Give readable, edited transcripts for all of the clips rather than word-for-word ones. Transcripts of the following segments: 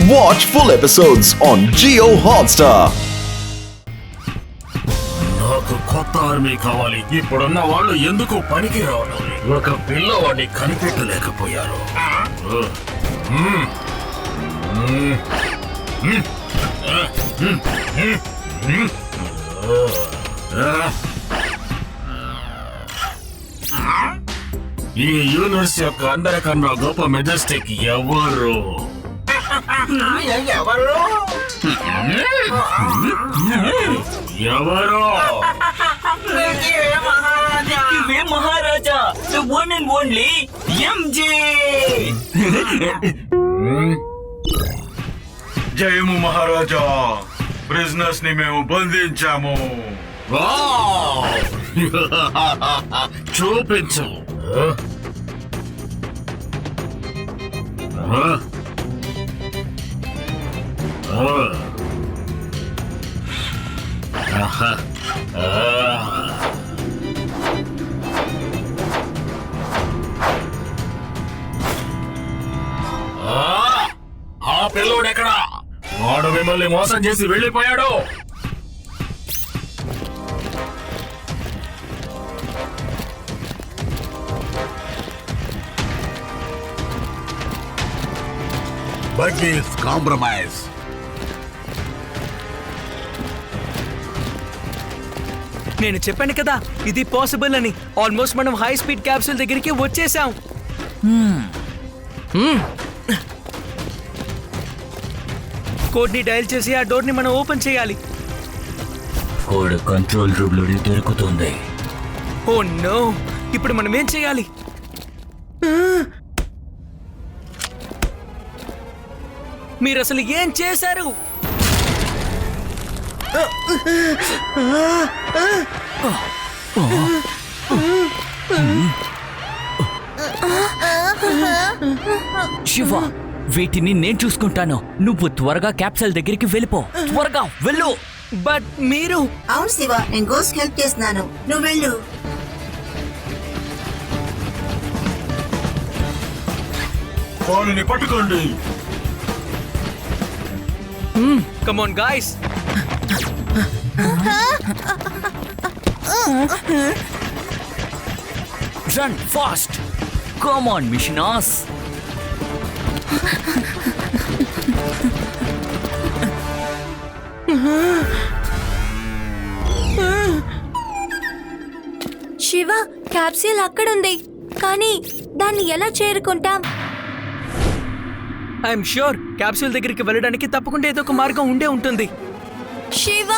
Watch full episodes on Jio Hotstar. నాకు కొత్త army కావాలి. ఇప్పుడున్న వాళ్ళు ఎందుకు పనికి రావడం? ఒక పిల్లవాడిని కనిపెట్టలేకపోయారు. ఈ యూనివర్స్ యొక్క అందరికన్నా గొప్ప మెజెస్టిక్ ఎవరు? ఎవరు? మహారాజా, the one and only MJ. జయము మహారాజా, ప్రిజనర్స్ ని మేము బంధించాము. చూపించు. ఆ పిల్లోడు ఎక్కడా? వాడు మిమ్మల్ని మోసం చేసి వెళ్ళిపోయాడు. Buddies compromise. నేను చెప్పాను కదా ఇది పాసిబుల్ అని. ఆల్మోస్ట్ మనం హై స్పీడ్ క్యాప్సూల్ దగ్గరికి వచ్చేసాం. కోడ్ ని డయల్ చేసి ఆ డోర్ ని మనం ఓపెన్ చేయాలి. కోడ్ కంట్రోల్ రూమ్ లో దొరుకుతుంది. ఓ నో, ఇప్పుడు మనం ఏం చేయాలి? మీరు అసలు ఏం చేశారు? శివ, వీటిని నేను చూసుకుంటాను. నువ్వు త్వరగా క్యాప్సూల్ దగ్గరికి వెళ్ళిపో. త్వరగా వెళ్ళు. బట్ మీరు... అవును శివ, నేను గోస్ట్ హెల్ప్ చేస్తున్నాను, నువ్వు వెళ్ళు. వాళ్ళని పట్టుకోండి. Come on guys. Run fast. Come on మిషనాస్. శివ, క్యాప్సూల్ అక్కడుంది, కానీ దాన్ని ఎలా చేరుకుంటాం? ఐఎమ్ ష్యూర్ క్యాప్సూల్ దగ్గరికి వెళ్ళడానికి తప్పకుండా ఏదో ఒక మార్గం ఉండే ఉంటుంది. శివ!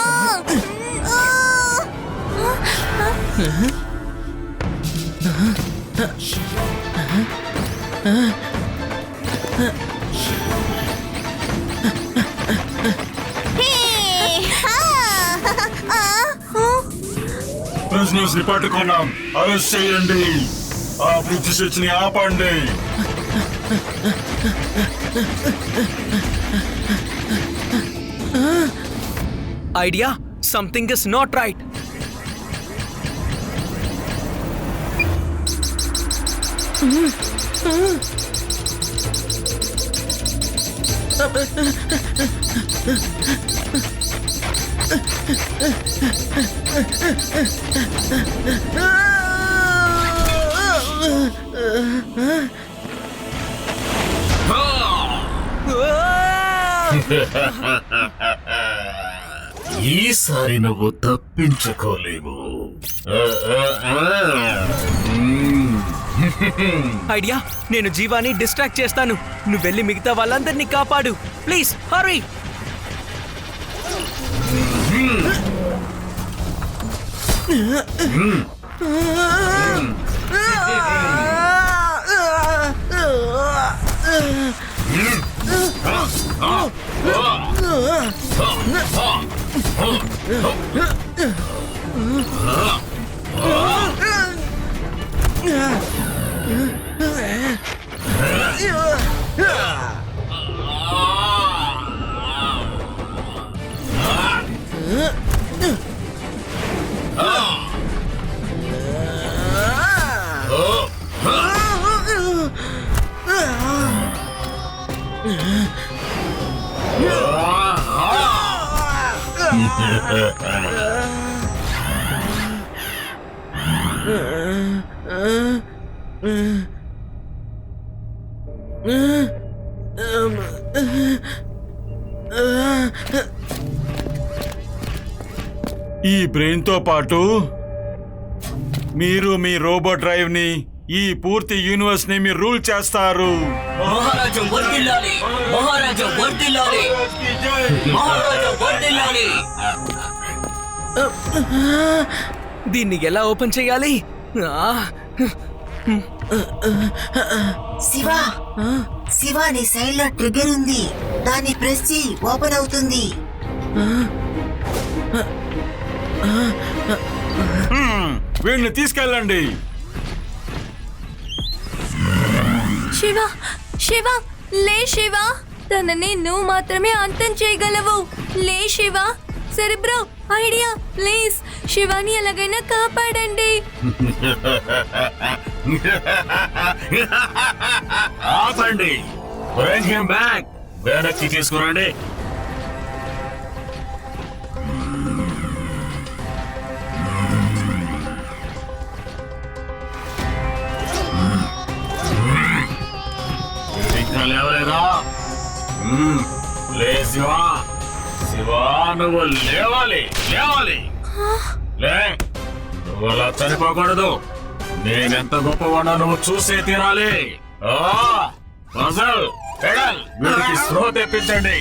ప్రిజనర్స్ ని పట్టుకున్నాం, అరెస్ట్ చేయండి. ఆ బ్రిడ్జ్ స్విచ్ ని ఆపండి. Idea, something is not right. ఈసారి నువ్వు తప్పించుకోలేవు. ఐడియా, నేను జీవాని డిస్ట్రాక్ట్ చేస్తాను. నువ్వు వెళ్ళి మిగతా వాళ్ళందరినీ కాపాడు. ప్లీజ్ హరీ. ఈ బ్రెయిన్ తో పాటు మీరు మీ రోబో డ్రైవ్ ని ఈ పూర్తి యూనివర్స్ ని మీరు రూల్ చేస్తారు. మహారాజా వర్ధిల్లాలి, మహారాజా వర్ధిల్లాలి, మహారాజా వర్ధిల్లాలి. దీన్ని ఎలా ఓపెన్ చేయాలి? శివ శివ నీ సైడ్ లో ట్రిగ్గర్ ఉంది, దాన్ని ప్రెస్ చేయి, ఓపెన్ అవుతుంది. వీడిని తీసుకెళ్ళండి. శివ శివ లే శివ, తనని నువ్వు మాత్రమే అంతం చేయగలవు. లే Shiva. Cerebro, idea, please Shivani ఎలాగైనా కాపాడండి. ఆపండి, బ్రింగ్ హిమ్ బ్యాక్. వెనక్కి తీసుకురండి. ఇంకా లేవలేదా? లే శివా, శివా నువ్వు లేవాలి, లేవాలి. లే, నువ్వు అలా చనిపోకూడదు. నేనెంత గొప్పవాడో నువ్వు చూసే తీరాలి. ఫజల్, పెడల్, వీడికి స్పృహ తెప్పించండి.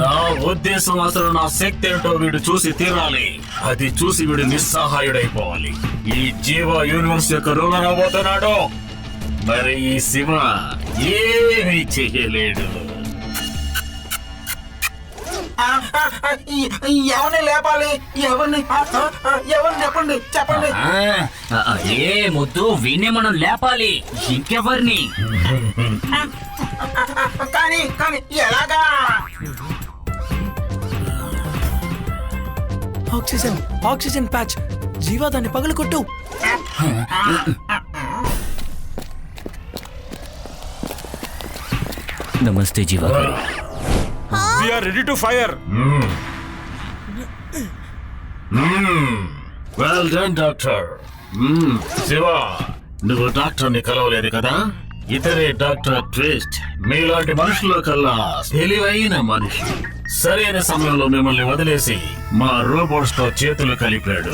నా ఉద్దేశం అసలు నా శక్తి ఏంటో వీడు చూసి తీరాలి. అది చూసి వీడు నిస్సహాయుడైపోవాలి. ఈ జీవ యూనివర్స్ యొక్క రూలర్ అవబోతున్నాడు. మరి ఈ శివ ఏమీ చెయ్యలేడు. ఎవరిని లేపాలి? ఎవరిని చెప్పండి, చెప్పండి. ఏ ముద్దు, వీణ్ణి మనం లేపాలి. ఇంకెవరిని? కానీ ఎలాగా? Oxygen patch. జీవా దాన్ని పగలగొట్టు. నమస్తే జీవా గారు. We are ready to fire. Well done doctor. Shiva, నువ్వు డాక్టర్ని కలవలేదు కదా? ఇతరే డాక్టర్ ట్విస్ట్. మీలాంటి మనుషుల కల్లా తెలివైన మనిషి. సరైన సమయంలో మిమ్మల్ని వదిలేసి మా రోబోట్స్ తో చేతులు కలిపాడు.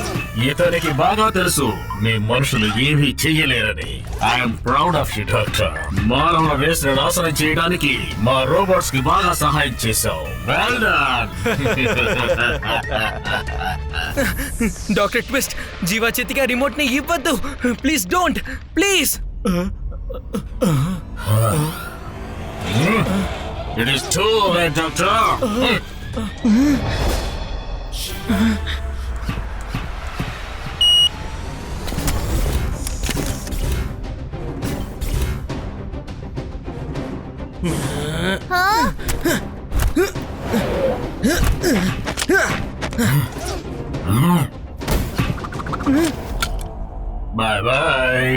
ఇతనికి బాగా తెలుసు మీ మనుషులు ఏమీ చెయ్యలేరని. I'm proud of you doctor. మానవ వేసిన నాశనం చేయడానికి మా రోబోట్స్ కి బాగా సహాయం చేశావు. Well done. డాక్టర్ ట్విస్ట్, జీవా చేతిగా రిమోట్ ని ఇవ్వద్దు. Please don't, please. It is too late, doctor. Bye bye.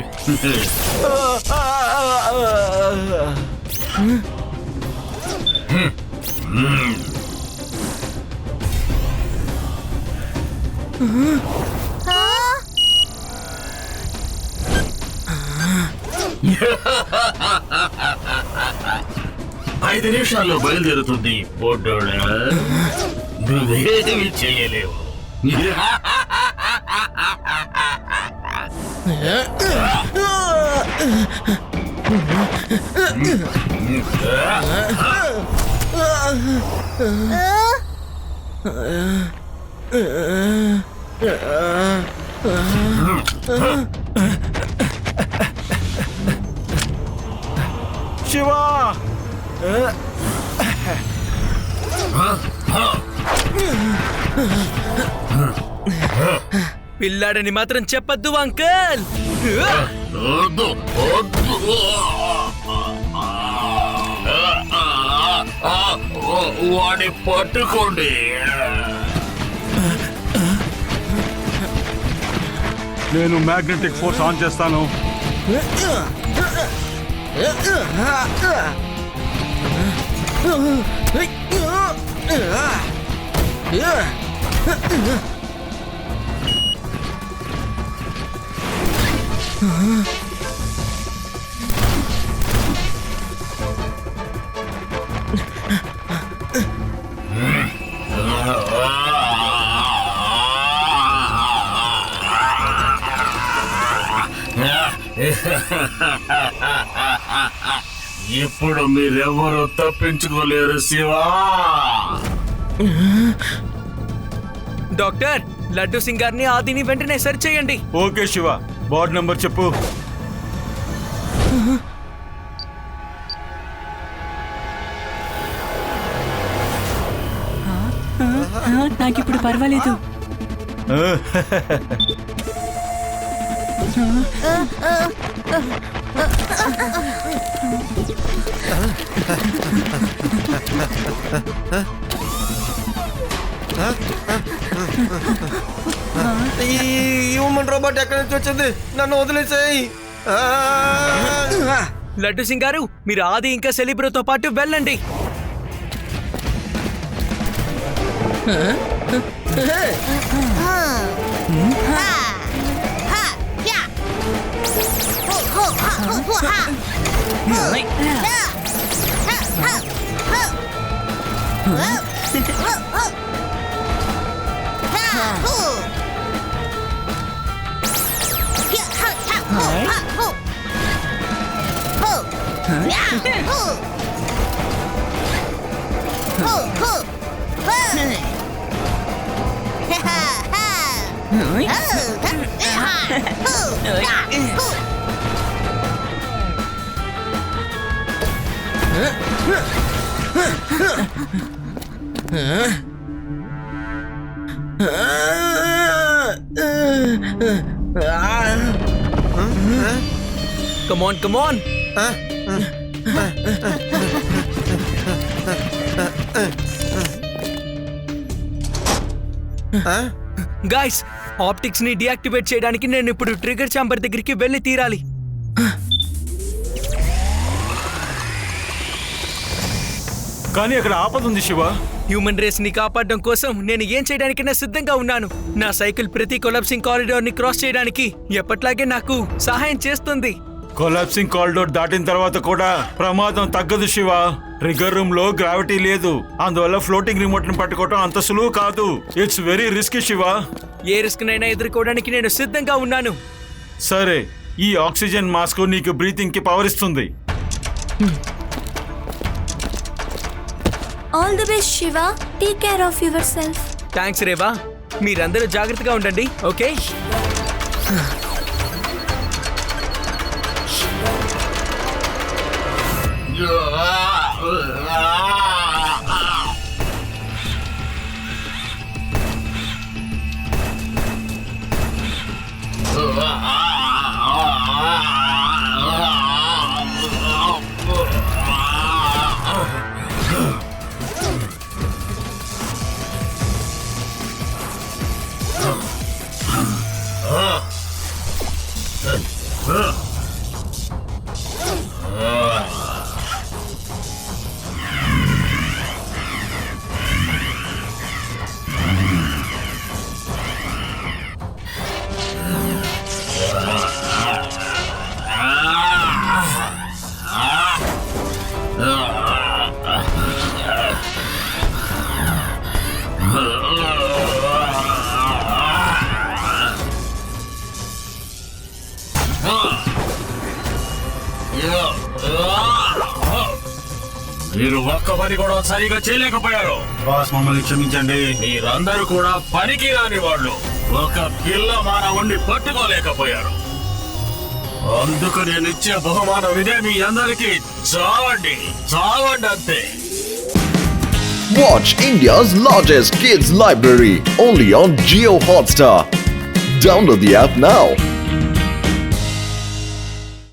ఐదు నిమిషాల్లో బయలుదేరుతుంది బోర్డోడ. నువ్వేమీ చేయలేవు. శివా, పిల్లాడని మాత్రం చెప్పద్దు అంకల్. వద్దు, వద్దు. వాడిని పట్టుకోండి. నేను మ్యాగ్నెటిక్ ఫోర్స్ ఆన్ చేస్తాను. ఇప్పుడు మీరెవ్వరూ తప్పించుకోలేరు శివా. డాక్టర్, లడ్డు సింగ్ గారిని ఆదిని వెంటనే సరి చేయండి. ఓకే శివ, వార్డ్ నంబర్ చెప్పు. నాకిప్పుడు పర్వాలేదు. ఈ హ్యూమన్ రోబోట్ ఎక్కడి నుంచి వచ్చింది? నన్ను వదిలేసేయి. లడ్డు సింగ్ గారు, మీరు ఆది ఇంకా సెలిబ్రోతో పాటు వెళ్ళండి. Come on, come on. Guys, optics ని డియాక్టివేట్ చేయడానికి నేను ఇప్పుడు ట్రిగర్ ఛాంబర్ దగ్గరికి వెళ్ళి తీరాలి. కానీ అక్కడ ఆపద ఉంది శివ. హ్యూమన్ రేస్ ని కాపాడడం కోసం నేను ఏం చేయడానికైనా సిద్ధంగా ఉన్నాను. నా సైకిల్ ప్రతి కొలాప్సింగ్ కారిడార్ ని క్రాస్ చేయడానికి ఎప్పట్లాగే నాకు సహాయం చేస్తుంది. కొలాప్సింగ్ కారిడార్ దాటిన తర్వాత కూడా ప్రమాదం తగ్గదు శివ. ట్రిగర్ రూమ్ లో గ్రావిటీ లేదు, అందువల్ల ఫ్లోటింగ్ రిమోట్ ని పట్టుకోవడం అంత సులువు కాదు. It's very risky Shiva. ఏ రిస్క్ నైనా ఎదుర్కోవడానికి నేను సిద్ధంగా ఉన్నాను. సరే, ఈ ఆక్సిజన్ మాస్క్ నీకు బ్రీతింగ్ కి పవర్ ఇస్తుంది. All the best Shiva. Take care of yourself. Thanks Reva. మీరందరూ జాగ్రత్తగా ఉండండి, ఓకే? మీరు ఒక్క పని కూడా సరిగా చేయలేకపోయారు. బాస్, మమ్మల్ని క్షమించండి. మీరందరూ కూడా పనికి రాని వాళ్ళు. ఒక పిల్ల మానవుణ్ణి పట్టుకోలేకపోయారు. అందుకు నేను ఇచ్చే బహుమానం ఇదే. మీ అందరికీ చావండి, చావండి అంతే. Watch India's largest kids library only on Jio Hotstar. Download the app now.